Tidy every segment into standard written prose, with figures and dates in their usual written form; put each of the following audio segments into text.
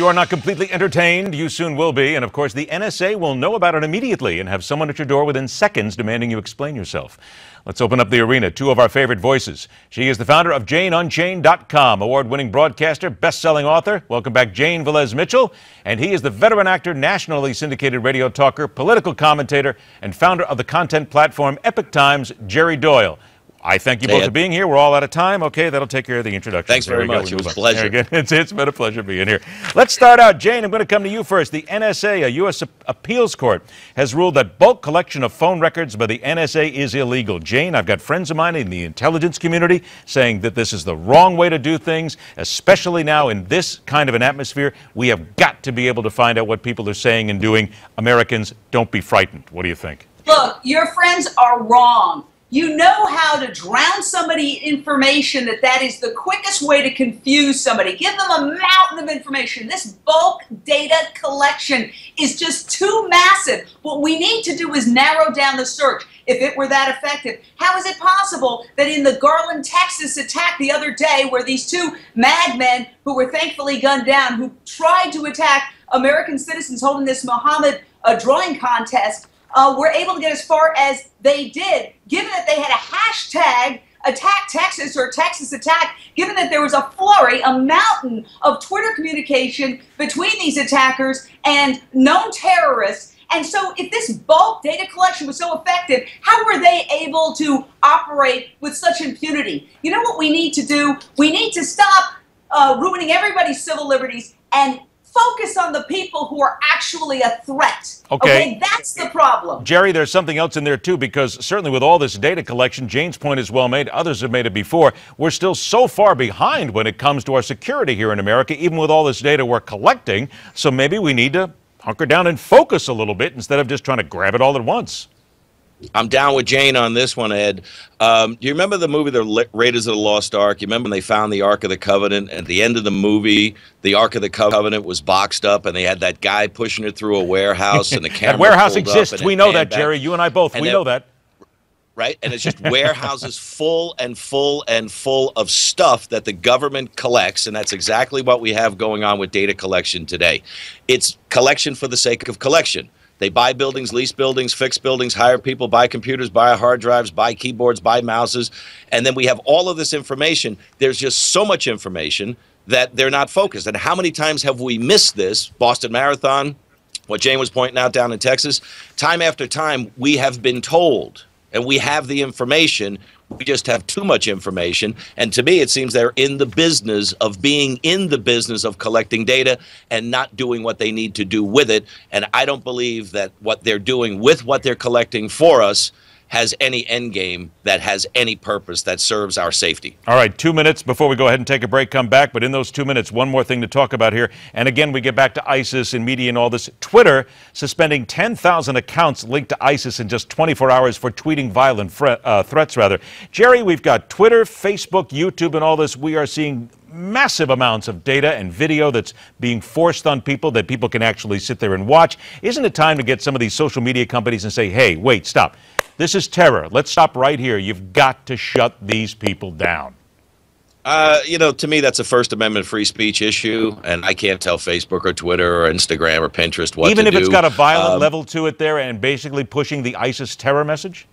you are not completely entertained, you soon will be. And of course, the NSA will know about it immediately and have someone at your door within seconds demanding you explain yourself. Let's open up the arena. Two of our favorite voices. She is the founder of JaneUnchained.com, award-winning broadcaster, best-selling author. Welcome back, Jane Velez-Mitchell. And he is the veteran actor, nationally syndicated radio talker, political commentator, and founder of the content platform Epic Times, Jerry Doyle. I thank you both for being here. We're all out of time. Okay, that'll take care of the introduction. Thanks very much. It was a pleasure. It's been a pleasure being here. Let's start out. Jane, I'm going to come to you first. The NSA, a U.S. appeals court, has ruled that bulk collection of phone records by the NSA is illegal. Jane, I've got friends of mine in the intelligence community saying that this is the wrong way to do things, especially now in this kind of an atmosphere. We have got to be able to find out what people are saying and doing. Americans, don't be frightened. What do you think? Look, your friends are wrong. You know how to drown somebody in information, that is the quickest way to confuse somebody. Give them a mountain of information. This bulk data collection is just too massive. What we need to do is narrow down the search. If it were that effective, how is it possible that in the Garland, Texas attack the other day, where these two madmen who were thankfully gunned down, who tried to attack American citizens holding this Muhammad drawing contest, were able to get as far as they did, given that they had a hashtag attack Texas or Texas attack, given that there was a flurry, a mountain of Twitter communication between these attackers and known terrorists. And so if this bulk data collection was so effective, how were they able to operate with such impunity? You know what we need to do? We need to stop ruining everybody's civil liberties and focus on the people who are actually a threat. Okay, that's the problem. Jerry, there's something else in there, too, because certainly with all this data collection, Jane's point is well made. Others have made it before. We're still so far behind when it comes to our security here in America, even with all this data we're collecting. So maybe we need to hunker down and focus a little bit instead of just trying to grab it all at once. I'm down with Jane on this one, Ed. Do you remember the movie The Raiders of the Lost Ark? You remember when they found the Ark of the Covenant? At the end of the movie, the Ark of the Covenant was boxed up, and they had that guy pushing it through a warehouse, and the camera that warehouse exists. We know that, Jerry. You and I both. We know that. Right? And it's just warehouses full and full and full of stuff that the government collects, and that's exactly what we have going on with data collection today. It's collection for the sake of collection. They buy buildings, lease buildings, fix buildings, hire people, buy computers, buy hard drives, buy keyboards, buy mouses, and then we have all of this information. There's just so much information that they're not focused. And how many times have we missed this? Boston Marathon, what Jane was pointing out down in Texas, time after time we have been told, and we have the information. We just have too much information, and to me it seems they're in the business of being in the business of collecting data and not doing what they need to do with it. And I don't believe that what they're doing with what they're collecting for us has any end game that has any purpose that serves our safety. All right, 2 minutes before we go ahead and take a break, come back. But in those 2 minutes, one more thing to talk about here. And again, we get back to ISIS and media and all this. Twitter suspending 10,000 accounts linked to ISIS in just 24 hours for tweeting violent threats, rather. Jerry, we've got Twitter, Facebook, YouTube, and all this. We are seeing massive amounts of data and video that's being forced on people that people can actually sit there and watch. Isn't it time to get some of these social media companies and say, hey, wait, stop. This is terror. Let's stop right here. You've got to shut these people down. You know, to me, that's a First Amendment free speech issue, and I can't tell Facebook or Twitter or Instagram or Pinterest what to do. Even if it's got a violent level to it there and basically pushing the ISIS terror message?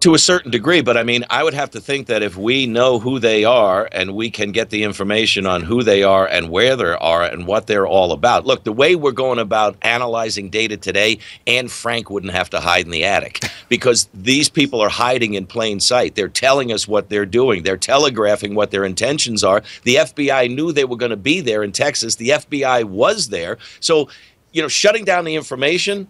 To a certain degree, but I mean, I would have to think that if we know who they are and we can get the information on who they are and where they are and what they're all about. Look, the way we're going about analyzing data today, Anne Frank wouldn't have to hide in the attic because these people are hiding in plain sight. They're telling us what they're doing. They're telegraphing what their intentions are. The FBI knew they were going to be there in Texas. The FBI was there. So, you know, shutting down the information,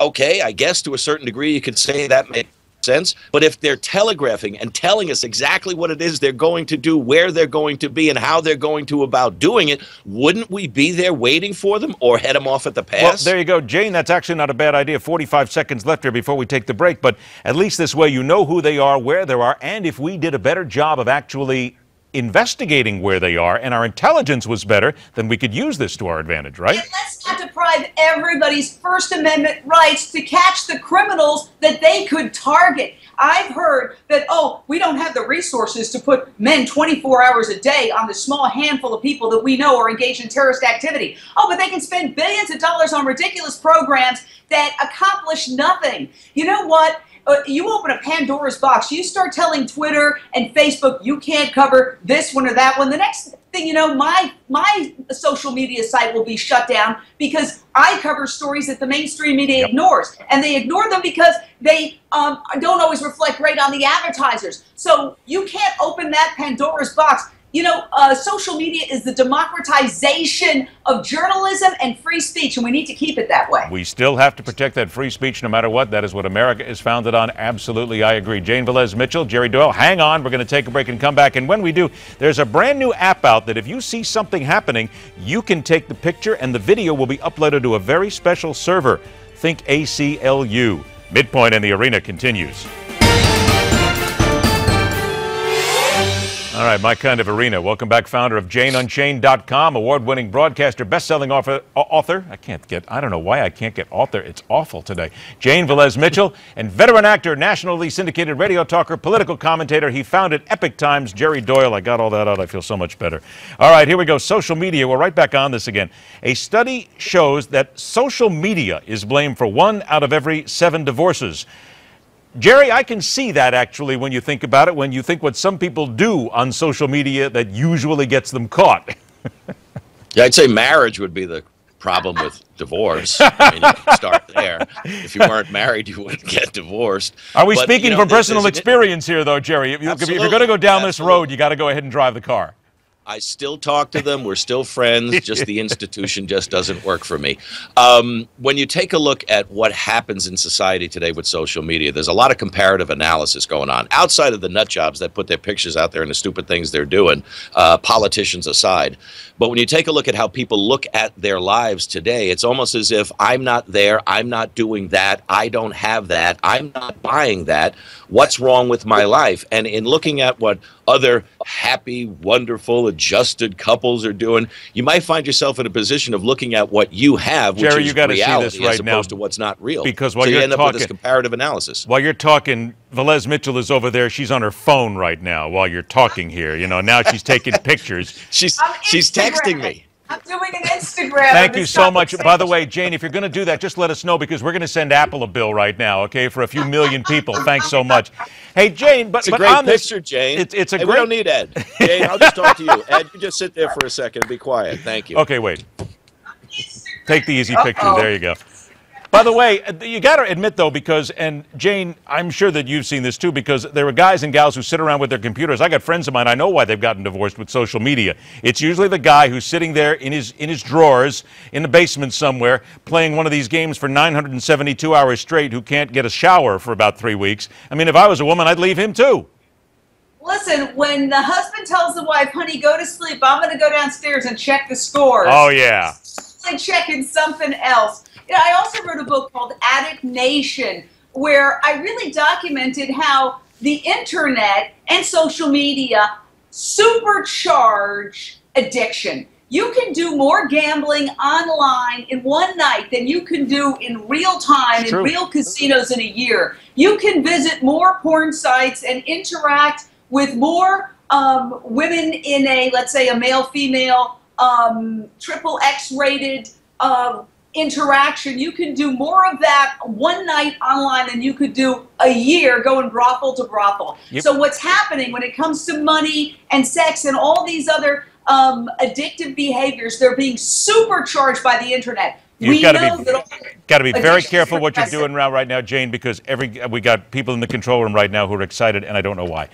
okay, I guess to a certain degree you could say that makes sense. But if they're telegraphing and telling us exactly what it is they're going to do, where they're going to be, and how they're going to about doing it, wouldn't we be there waiting for them or head them off at the pass? Well, there you go, Jane. That's actually not a bad idea. 45 seconds left here before we take the break. But at least this way you know who they are, where they are, and if we did a better job of actually investigating where they are and our intelligence was better, then we could use this to our advantage, right? And let's not deprive everybody's First Amendment rights to catch the criminals that they could target. I've heard that, oh, we don't have the resources to put men 24 hours a day on the small handful of people that we know are engaged in terrorist activity. Oh, but they can spend billions of dollars on ridiculous programs that accomplish nothing. You know what? You open a Pandora's box. You start telling Twitter and Facebook you can't cover this one or that one. The next thing you know, my social media site will be shut down because I cover stories that the mainstream media ignores. And they ignore them because they don't always reflect great on the advertisers. So you can't open that Pandora's box. You know, social media is the democratization of journalism and free speech, and we need to keep it that way. We still have to protect that free speech no matter what. That is what America is founded on. Absolutely, I agree. Jane Velez-Mitchell, Jerry Doyle, hang on. We're going to take a break and come back. And when we do, there's a brand new app out that if you see something happening, you can take the picture and the video will be uploaded to a very special server. Think ACLU. Midpoint and the Arena continues. All right, my kind of arena. Welcome back, founder of JaneUnchained.com, award-winning broadcaster, best-selling author. I don't know why I can't get author. It's awful today. Jane Velez-Mitchell, and veteran actor, nationally syndicated radio talker, political commentator. He founded Epic Times, Jerry Doyle. I got all that out. I feel so much better. All right, here we go. Social media. We're right back on this again. A study shows that social media is blamed for 1 out of every 7 divorces. Jerry, I can see that actually when you think about it, when you think what some people do on social media that usually gets them caught. Yeah, I'd say marriage would be the problem with divorce. I mean, you can start there. If you weren't married, you wouldn't get divorced. Are we speaking from personal experience here, though, Jerry? If you're going to go down this road, you got to go ahead and drive the car. I still talk to them. We're still friends. Just the institution just doesn't work for me. When you take a look at what happens in society today with social media, there's a lot of comparative analysis going on. Outside of the nut jobs that put their pictures out there and the stupid things they're doing, politicians aside. But when you take a look at how people look at their lives today, it's almost as if I'm not there, I'm not doing that, I don't have that, I'm not buying that. What's wrong with my life? And in looking at what other happy, wonderful, adjusted couples are doing, you might find yourself in a position of looking at what you have, which Jerry, is you gotta reality, see this right as opposed to what's not real. Because while so you you're end up with this comparative analysis. While you're talking, Velez-Mitchell is over there. She's on her phone right now while you're talking here. You know, now she's taking pictures. She's texting me. I'm doing an Instagram. Thank you so much. By the way, Jane, if you're going to do that, just let us know because we're going to send Apple a bill right now, okay, for a few million people. Thanks so much. Hey, Jane, it's a great picture, Jane. It's a great. We don't need Ed. Jane, I'll just talk to you. Ed, you just sit there for a second and be quiet. Thank you. Okay, wait. Take the easy picture. There you go. By the way, you got to admit, though, because, and Jane, I'm sure that you've seen this, too, because there are guys and gals who sit around with their computers. I got friends of mine, I know why they've gotten divorced with social media. It's usually the guy who's sitting there in his drawers in the basement somewhere playing one of these games for 972 hours straight who can't get a shower for about 3 weeks. I mean, if I was a woman, I'd leave him, too. Listen, when the husband tells the wife, honey, go to sleep, I'm going to go downstairs and check the scores. Oh, yeah. I'm checking something else. You know, I also wrote a book called Addict Nation, where I really documented how the internet and social media supercharge addiction. You can do more gambling online in one night than you can do in real time in real casinos in a year. You can visit more porn sites and interact with more women in a, let's say, a male-female triple X rated interaction. You can do more of that one night online than you could do a year going brothel to brothel. Yep. So what's happening when it comes to money and sex and all these other addictive behaviors, they're being supercharged by the internet. You've got to be very careful what you're doing right now, Jane, because we got people in the control room right now who are excited, and I don't know why.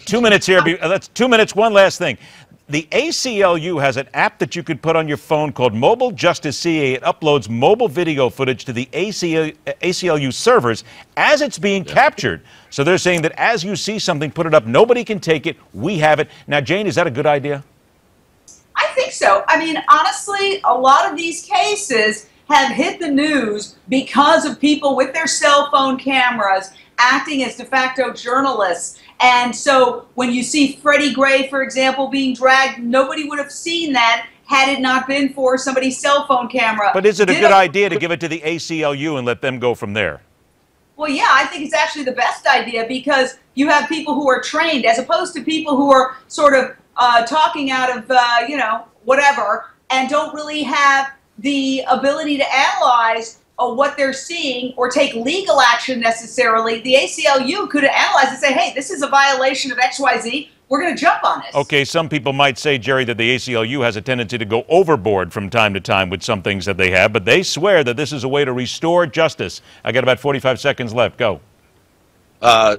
2 minutes here. That's 2 minutes. One last thing. The ACLU has an app that you could put on your phone called Mobile Justice CA. It uploads mobile video footage to the ACLU servers as it's being captured. So they're saying that as you see something, put it up. Nobody can take it. We have it. Now, Jane, is that a good idea? I think so. I mean, honestly, a lot of these cases have hit the news because of people with their cell phone cameras acting as de facto journalists And so when you see Freddie Gray, for example, being dragged, nobody would have seen that had it not been for somebody's cell phone camera. But is it a good idea to give it to the ACLU and let them go from there? Well, yeah, I think it's actually the best idea because you have people who are trained as opposed to people who are sort of talking out of, whatever, and don't really have the ability to analyze what they're seeing or take legal action necessarily. The ACLU could analyze and say, hey, this is a violation of XYZ. We're going to jump on this. Okay, some people might say, Jerry, that the ACLU has a tendency to go overboard from time to time with some things that they have, but they swear that this is a way to restore justice. I got about 45 seconds left. Go.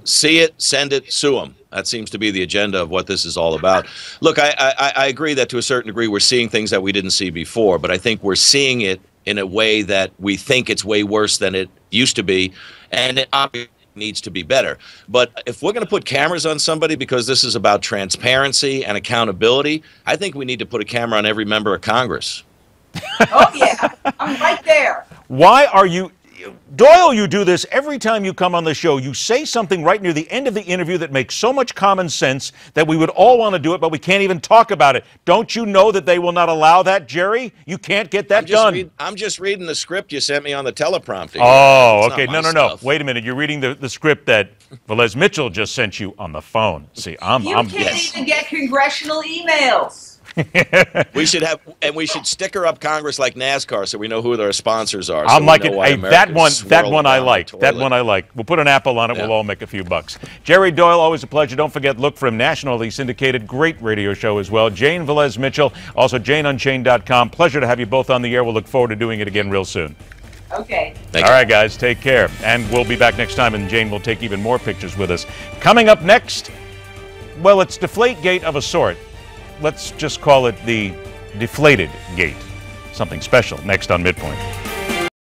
See it, send it, sue them. That seems to be the agenda of what this is all about. Look, I agree that to a certain degree we're seeing things that we didn't see before, but I think we're seeing it in a way that we think it's way worse than it used to be, and it obviously needs to be better. But if we're going to put cameras on somebody because this is about transparency and accountability, I think we need to put a camera on every member of Congress. Oh, yeah. I'm right there. Why are you... Doyle, you do this every time you come on the show. You say something right near the end of the interview that makes so much common sense that we would all want to do it, but we can't even talk about it. Don't you know that they will not allow that, Jerry? You can't get that done. I'm just reading the script you sent me on the teleprompter. Oh, okay. No. Wait a minute. You're reading the script that Velez-Mitchell just sent you on the phone. See, you can't even get congressional emails. We should sticker up Congress like NASCAR so we know who their sponsors are. I'm like it. Hey, that one I like. That one I like. We'll put an Apple on it. Yeah. We'll all make a few bucks. Jerry Doyle, always a pleasure. Don't forget, look for him nationally syndicated. Great radio show as well. Jane Velez-Mitchell, also JaneUnchained.com. Pleasure to have you both on the air. We'll look forward to doing it again real soon. Okay. All right, guys, take care. And we'll be back next time, and Jane will take even more pictures with us. Coming up next, well, it's Deflategate of a sort. Let's just call it the Deflated Gate. Something special next on MidPoint.